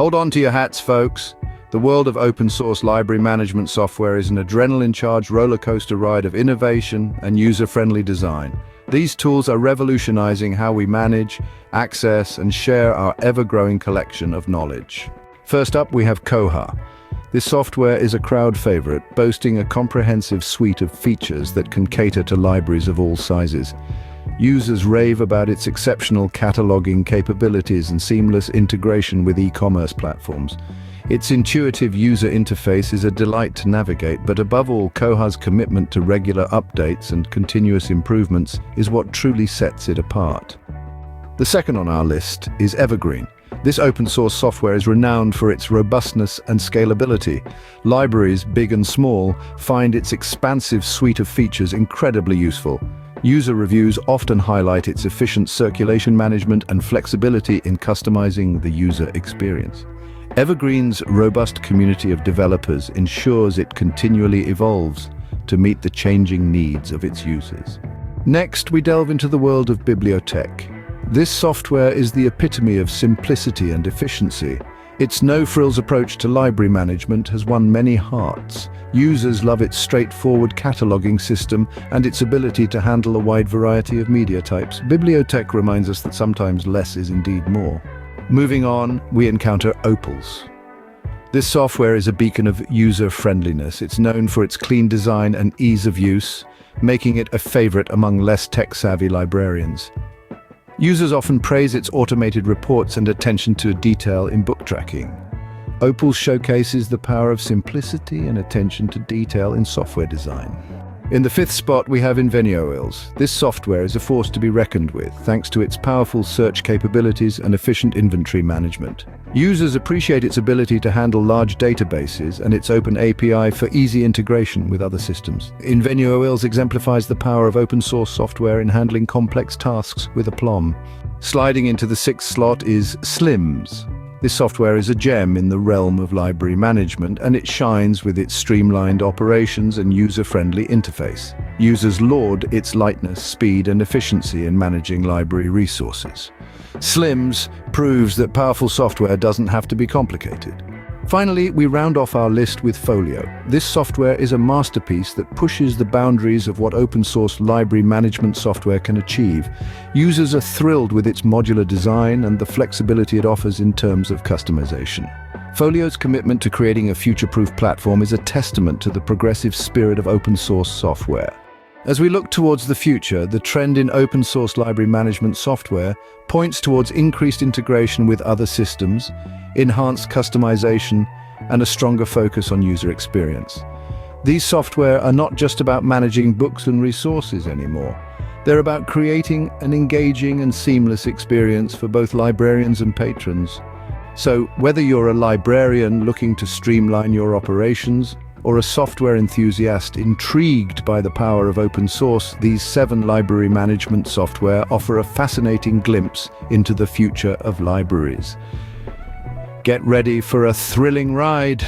Hold on to your hats, folks. The world of open-source library management software is an adrenaline-charged roller coaster ride of innovation and user-friendly design. These tools are revolutionizing how we manage, access, and share our ever-growing collection of knowledge. First up, we have Koha. This software is a crowd favorite, boasting a comprehensive suite of features that can cater to libraries of all sizes. Users rave about its exceptional cataloging capabilities and seamless integration with e-commerce platforms. Its intuitive user interface is a delight to navigate, but above all, Koha's commitment to regular updates and continuous improvements is what truly sets it apart. The second on our list is Evergreen. This open-source software is renowned for its robustness and scalability. Libraries, big and small, find its expansive suite of features incredibly useful. User reviews often highlight its efficient circulation management and flexibility in customizing the user experience. Evergreen's robust community of developers ensures it continually evolves to meet the changing needs of its users. Next, we delve into the world of BiblioteQ. This software is the epitome of simplicity and efficiency. Its no-frills approach to library management has won many hearts. Users love its straightforward cataloging system and its ability to handle a wide variety of media types. BiblioteQ reminds us that sometimes less is indeed more. Moving on, we encounter OPALS. This software is a beacon of user-friendliness. It's known for its clean design and ease of use, making it a favorite among less tech-savvy librarians. Users often praise its automated reports and attention to detail in book tracking. OPALS showcases the power of simplicity and attention to detail in software design. In the fifth spot, we have InvenioILS. This software is a force to be reckoned with, thanks to its powerful search capabilities and efficient inventory management. Users appreciate its ability to handle large databases and its open API for easy integration with other systems. InvenioILS exemplifies the power of open-source software in handling complex tasks with aplomb. Sliding into the sixth slot is SLIMS. This software is a gem in the realm of library management, and it shines with its streamlined operations and user-friendly interface. Users laud its lightness, speed, and efficiency in managing library resources. SLIMS proves that powerful software doesn't have to be complicated. Finally, we round off our list with FOLIO. This software is a masterpiece that pushes the boundaries of what open-source library management software can achieve. Users are thrilled with its modular design and the flexibility it offers in terms of customization. FOLIO's commitment to creating a future-proof platform is a testament to the progressive spirit of open-source software. As we look towards the future, the trend in open-source library management software points towards increased integration with other systems, enhanced customization, and a stronger focus on user experience. These software are not just about managing books and resources anymore. They're about creating an engaging and seamless experience for both librarians and patrons. So, whether you're a librarian looking to streamline your operations, or a software enthusiast intrigued by the power of open source, these 7 library management software offer a fascinating glimpse into the future of libraries. Get ready for a thrilling ride.